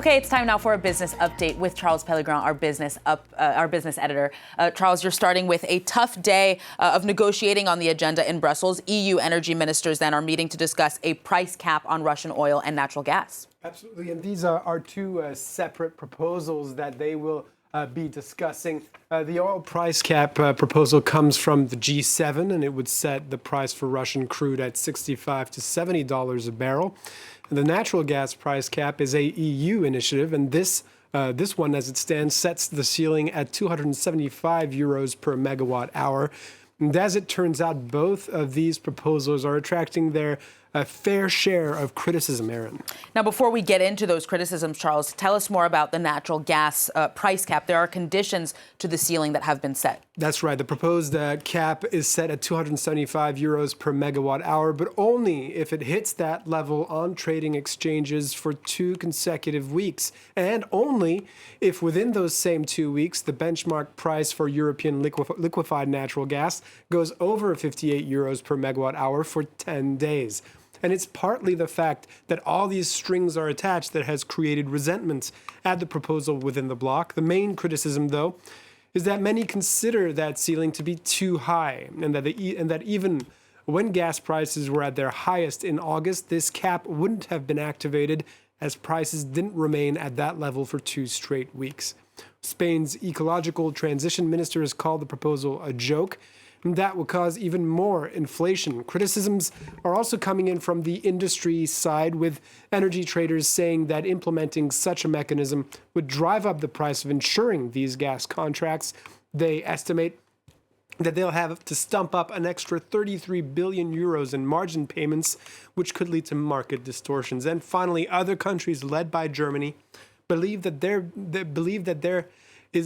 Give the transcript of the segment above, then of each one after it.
Okay, it's time now for a business update with Charles Pellegrin, our business editor. Charles, you're starting with a tough day of negotiating on the agenda in Brussels. EU energy ministers then are meeting to discuss a price cap on Russian oil and natural gas. Absolutely, and these are two separate proposals that they will be discussing. The oil price cap proposal comes from the G7, and it would set the price for Russian crude at $65 to $70 a barrel. And the natural gas price cap is a EU initiative, and this one, as it stands, sets the ceiling at 275 euros per megawatt hour. And as it turns out, both of these proposals are attracting their fair share of criticism, Aaron. Now, before we get into those criticisms, Charles, tell us more about the natural gas price cap. There are conditions to the ceiling that have been set. That's right. The proposed cap is set at 275 euros per megawatt hour, but only if it hits that level on trading exchanges for 2 consecutive weeks, and only if within those same 2 weeks, the benchmark price for European liquefied natural gas goes over 58 euros per megawatt hour for 10 days. And it's partly the fact that all these strings are attached that has created resentment at the proposal within the bloc. The main criticism, though, is that many consider that ceiling to be too high, and that even when gas prices were at their highest in August, this cap wouldn't have been activated as prices didn't remain at that level for 2 straight weeks. Spain's ecological transition minister has called the proposal a joke, and that will cause even more inflation. Criticisms are also coming in from the industry side, with energy traders saying that implementing such a mechanism would drive up the price of insuring these gas contracts. They estimate that they'll have to stump up an extra 33 billion euros in margin payments, which could lead to market distortions. And finally, other countries led by Germany believe that there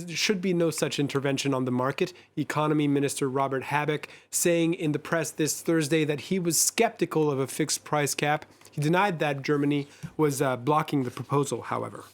should be no such intervention on the market. Economy Minister Robert Habeck saying in the press this Thursday that he was skeptical of a fixed price cap. He denied that Germany was blocking the proposal, however.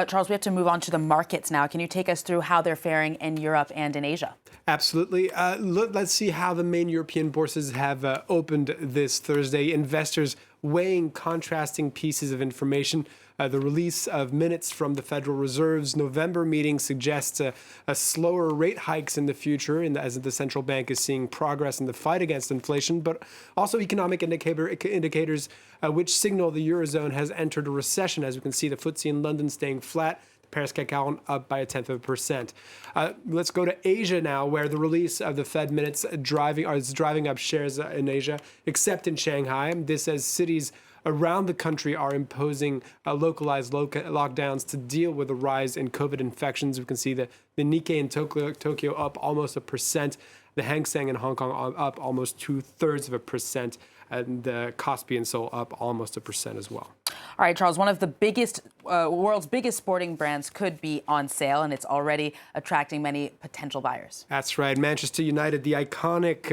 Charles, we have to move on to the markets now. Can you take us through how they're faring in Europe and in Asia? Absolutely. Let's see how the main European bourses have opened this Thursday. Investors weighing contrasting pieces of information. The release of minutes from the Federal Reserve's November meeting suggests a slower rate hikes in the future, as the central bank is seeing progress in the fight against inflation, but also economic indicators which signal the Eurozone has entered a recession. As we can see, the FTSE in London staying flat, the Paris CAC 40 up by 0.1%. Let's go to Asia now, where the release of the Fed minutes is driving up shares in Asia, except in Shanghai. This as cities around the country are imposing localized lockdowns to deal with the rise in COVID infections. We can see the Nikkei in Tokyo up almost 1%, the Hang Seng in Hong Kong up almost 0.2%, and the Kospi in Seoul up almost 1% as well. All right, Charles, one of the world's biggest sporting brands could be on sale, and it's already attracting many potential buyers. That's right. Manchester United, the iconic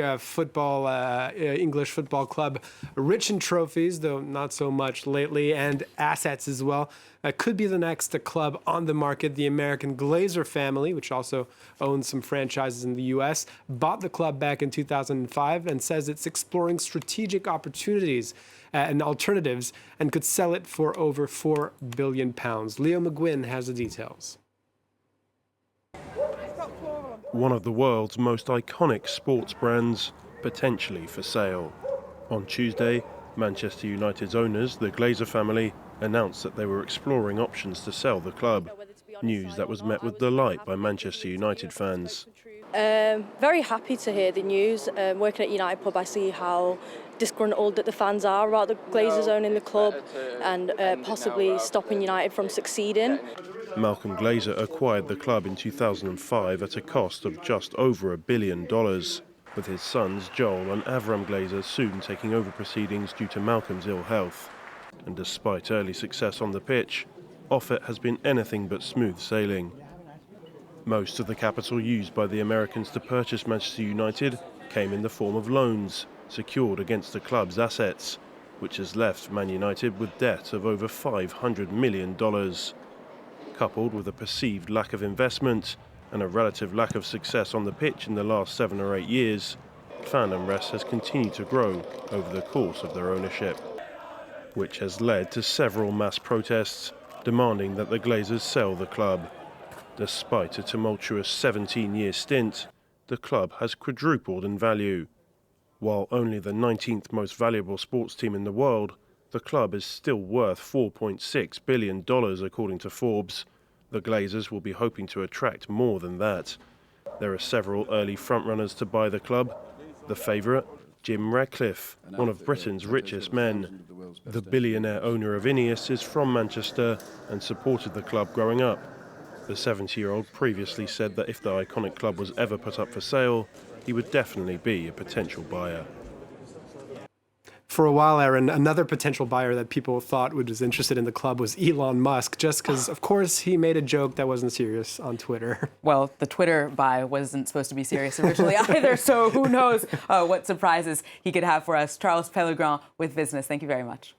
English football club, rich in trophies, though not so much lately, and assets as well. Could be the next club on the market. The American Glazer family, which also owns some franchises in the U.S., bought the club back in 2005 and says it's exploring strategic opportunities and alternatives and could sell it for over £4 billion. Leo McGuinn has the details. One of the world's most iconic sports brands, potentially for sale. On Tuesday, Manchester United's owners, the Glazer family, announced that they were exploring options to sell the club. News that was met with delight by Manchester United fans. Very happy to hear the news. Working at United Pub, I see how disgruntled that the fans are about the Glazers owning the club and possibly stopping United from succeeding. Malcolm Glazer acquired the club in 2005 at a cost of just over $1 billion, with his sons Joel and Avram Glazer soon taking over proceedings due to Malcolm's ill health. And despite early success on the pitch, off it has been anything but smooth sailing. Most of the capital used by the Americans to purchase Manchester United came in the form of loans secured against the club's assets, which has left Man United with debt of over $500 million. Coupled with a perceived lack of investment and a relative lack of success on the pitch in the last 7 or 8 years, fan unrest has continued to grow over the course of their ownership, which has led to several mass protests demanding that the Glazers sell the club. Despite a tumultuous 17-year stint, the club has quadrupled in value. While only the 19th most valuable sports team in the world, the club is still worth $4.6 billion according to Forbes. The Glazers will be hoping to attract more than that. There are several early frontrunners to buy the club. The favourite, Jim Ratcliffe, one of Britain's richest men. The billionaire owner of Ineos is from Manchester and supported the club growing up. The 70-year-old previously said that if the iconic club was ever put up for sale, he would definitely be a potential buyer. For a while, Aaron, another potential buyer that people thought was interested in the club was Elon Musk, just because, of course, he made a joke that wasn't serious on Twitter. Well, the Twitter buy wasn't supposed to be serious originally either, so who knows what surprises he could have for us. Charles Pellegrin with Business, thank you very much.